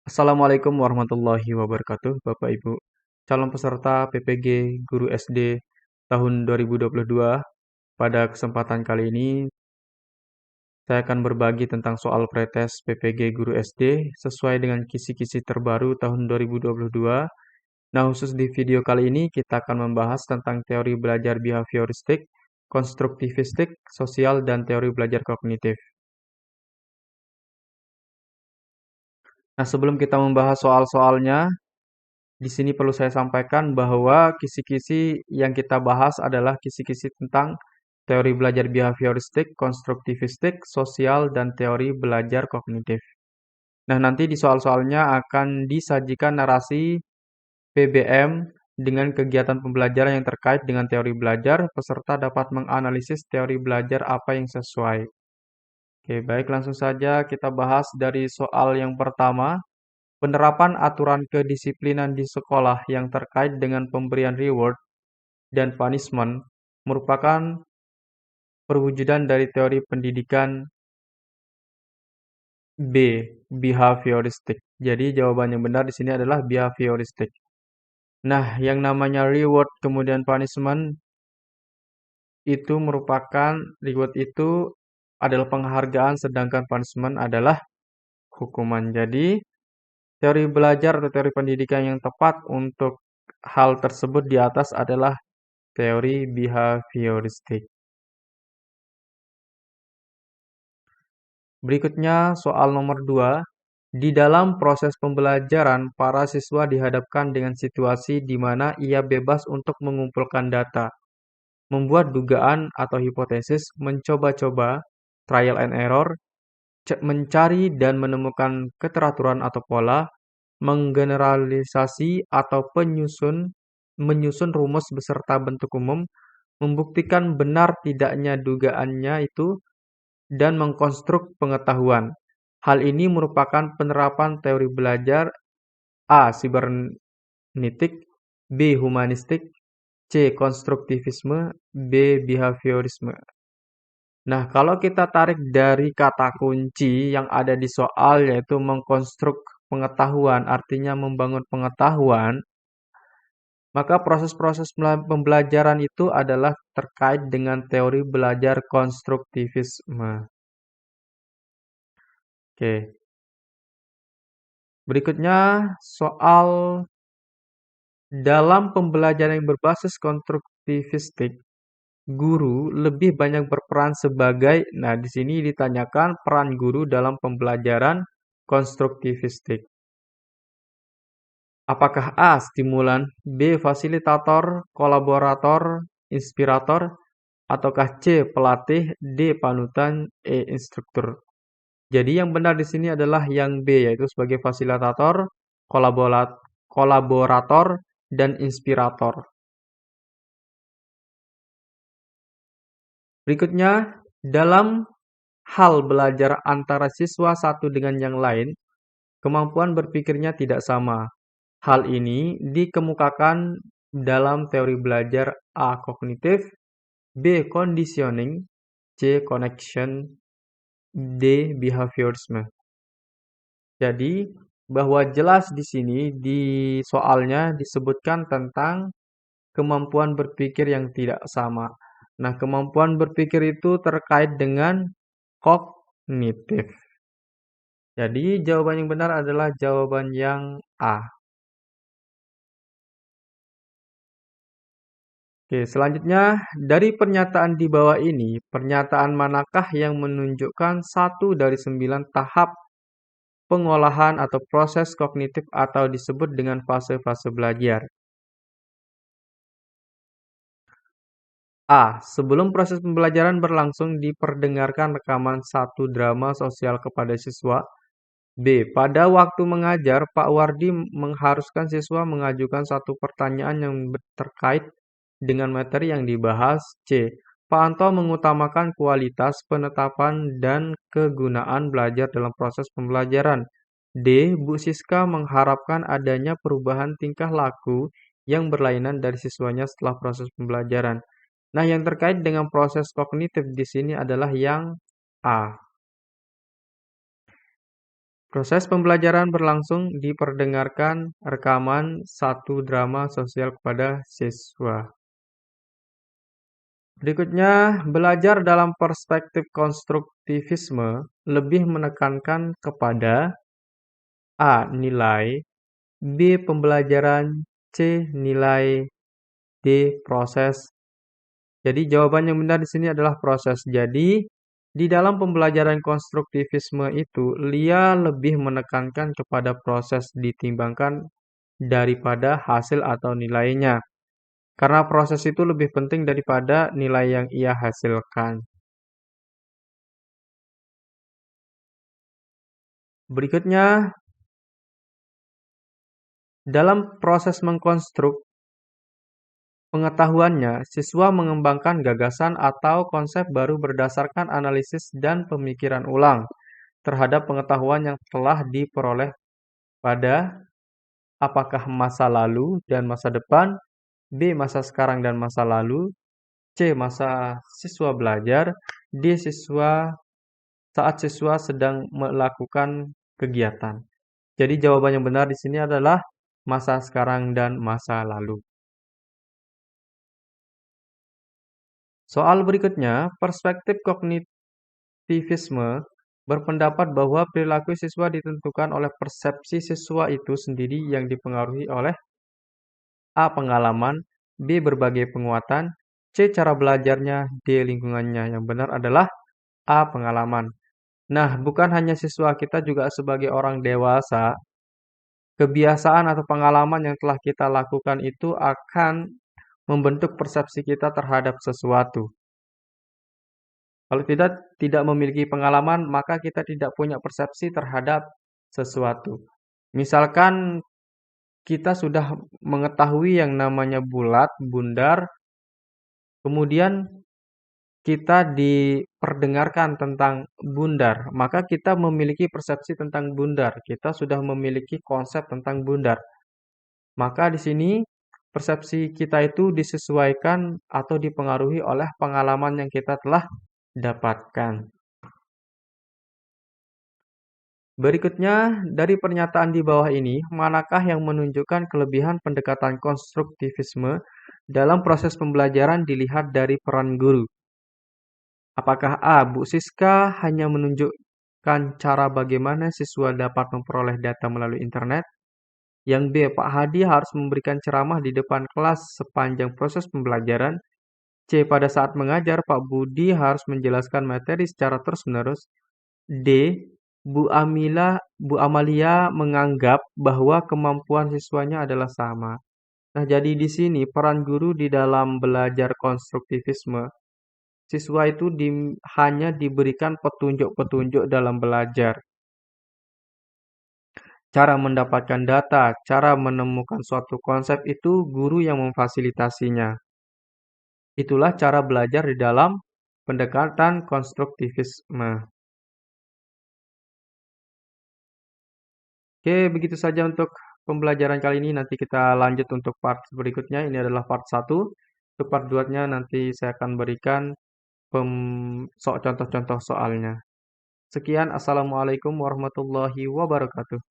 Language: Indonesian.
Assalamualaikum warahmatullahi wabarakatuh, Bapak Ibu. Calon peserta PPG Guru SD tahun 2022. Pada kesempatan kali ini, saya akan berbagi tentang soal pretest PPG Guru SD sesuai dengan kisi-kisi terbaru tahun 2022. Nah, khusus di video kali ini kita akan membahas tentang teori belajar behavioristik, konstruktivistik, sosial, dan teori belajar kognitif. Nah, sebelum kita membahas soal-soalnya, di sini perlu saya sampaikan bahwa kisi-kisi yang kita bahas adalah kisi-kisi tentang teori belajar behavioristik, konstruktivistik, sosial, dan teori belajar kognitif. Nah, nanti di soal-soalnya akan disajikan narasi PBM dengan kegiatan pembelajaran yang terkait dengan teori belajar, peserta dapat menganalisis teori belajar apa yang sesuai. Oke, baik, langsung saja kita bahas dari soal yang pertama. Penerapan aturan kedisiplinan di sekolah yang terkait dengan pemberian reward dan punishment merupakan perwujudan dari teori pendidikan B, behavioristik. Jadi jawaban yang benar di sini adalah behavioristik. Nah, yang namanya reward kemudian punishment itu merupakan reward itu adalah penghargaan sedangkan punishment adalah hukuman. Jadi, teori belajar atau teori pendidikan yang tepat untuk hal tersebut di atas adalah teori behavioristik. Berikutnya soal nomor 2. Di dalam proses pembelajaran, para siswa dihadapkan dengan situasi di mana ia bebas untuk mengumpulkan data, membuat dugaan atau hipotesis, mencoba-coba, trial and error, mencari dan menemukan keteraturan atau pola, menggeneralisasi atau menyusun rumus beserta bentuk umum, membuktikan benar tidaknya dugaannya itu, dan mengkonstruk pengetahuan. Hal ini merupakan penerapan teori belajar A. Sibernetik, B. Humanistik, C. Konstruktivisme, B. Behaviorisme. Nah, kalau kita tarik dari kata kunci yang ada di soal yaitu mengkonstruk pengetahuan, artinya membangun pengetahuan, maka proses-proses pembelajaran itu adalah terkait dengan teori belajar konstruktivisme. Oke. Berikutnya soal dalam pembelajaran yang berbasis konstruktivistik, guru lebih banyak berperan sebagai, nah di sini ditanyakan peran guru dalam pembelajaran konstruktivistik. Apakah A. Stimulan, B. Fasilitator, kolaborator, inspirator, ataukah C. Pelatih, D. Panutan, E. Instruktur. Jadi yang benar di sini adalah yang B, yaitu sebagai fasilitator, kolaborator, dan inspirator. Berikutnya, dalam hal belajar antara siswa satu dengan yang lain, kemampuan berpikirnya tidak sama. Hal ini dikemukakan dalam teori belajar A. Kognitif, B. Conditioning, C. Connection, D. Behaviorisme. Jadi, bahwa jelas di sini di soalnya disebutkan tentang kemampuan berpikir yang tidak sama. Nah, kemampuan berpikir itu terkait dengan kognitif. Jadi, jawaban yang benar adalah jawaban yang A. Oke, selanjutnya dari pernyataan di bawah ini, pernyataan manakah yang menunjukkan satu dari 9 tahap pengolahan atau proses kognitif atau disebut dengan fase-fase belajar? A. Sebelum proses pembelajaran berlangsung diperdengarkan rekaman satu drama sosial kepada siswa. B. Pada waktu mengajar, Pak Wardi mengharuskan siswa mengajukan satu pertanyaan yang terkait dengan materi yang dibahas. C. Pak Anto mengutamakan kualitas, penetapan, dan kegunaan belajar dalam proses pembelajaran. D. Bu Siska mengharapkan adanya perubahan tingkah laku yang berlainan dari siswanya setelah proses pembelajaran. Nah, yang terkait dengan proses kognitif di sini adalah yang A. Proses pembelajaran berlangsung diperdengarkan rekaman satu drama sosial kepada siswa. Berikutnya, belajar dalam perspektif konstruktivisme lebih menekankan kepada A. Nilai, B. Pembelajaran, C. Nilai, D. Proses. Jadi jawaban yang benar di sini adalah proses. Jadi di dalam pembelajaran konstruktivisme itu, Lia lebih menekankan kepada proses ditimbangkan daripada hasil atau nilainya. Karena proses itu lebih penting daripada nilai yang ia hasilkan. Berikutnya, dalam proses mengkonstruk pengetahuannya, siswa mengembangkan gagasan atau konsep baru berdasarkan analisis dan pemikiran ulang terhadap pengetahuan yang telah diperoleh pada apakah masa lalu dan masa depan, B. Masa sekarang dan masa lalu, C. Masa siswa belajar, D. Saat siswa sedang melakukan kegiatan. Jadi jawaban yang benar di sini adalah masa sekarang dan masa lalu. Soal berikutnya, perspektif kognitivisme berpendapat bahwa perilaku siswa ditentukan oleh persepsi siswa itu sendiri yang dipengaruhi oleh A. Pengalaman, B. Berbagai penguatan, C. Cara belajarnya, D. Lingkungannya. Yang benar adalah A. Pengalaman. Nah, bukan hanya siswa, kita juga sebagai orang dewasa, kebiasaan atau pengalaman yang telah kita lakukan itu akan membentuk persepsi kita terhadap sesuatu. Kalau kita tidak memiliki pengalaman, maka kita tidak punya persepsi terhadap sesuatu. Misalkan kita sudah mengetahui yang namanya bulat, bundar, kemudian kita diperdengarkan tentang bundar, maka kita memiliki persepsi tentang bundar. Kita sudah memiliki konsep tentang bundar. Maka di sini persepsi kita itu disesuaikan atau dipengaruhi oleh pengalaman yang kita telah dapatkan. Berikutnya, dari pernyataan di bawah ini, manakah yang menunjukkan kelebihan pendekatan konstruktivisme dalam proses pembelajaran dilihat dari peran guru? Apakah A. Bu Siska hanya menunjukkan cara bagaimana siswa dapat memperoleh data melalui internet? Yang B. Pak Hadi harus memberikan ceramah di depan kelas sepanjang proses pembelajaran? C. Pada saat mengajar, Pak Budi harus menjelaskan materi secara terus-menerus? D. Bu Amalia menganggap bahwa kemampuan siswanya adalah sama. Nah, jadi di sini peran guru di dalam belajar konstruktivisme, siswa itu hanya diberikan petunjuk-petunjuk dalam belajar. Cara mendapatkan data, cara menemukan suatu konsep itu guru yang memfasilitasinya. Itulah cara belajar di dalam pendekatan konstruktivisme. Oke, begitu saja untuk pembelajaran kali ini. Nanti kita lanjut untuk part berikutnya. Ini adalah part 1. Untuk part 2-nya nanti saya akan berikan contoh-contoh soalnya. Sekian, Assalamualaikum warahmatullahi wabarakatuh.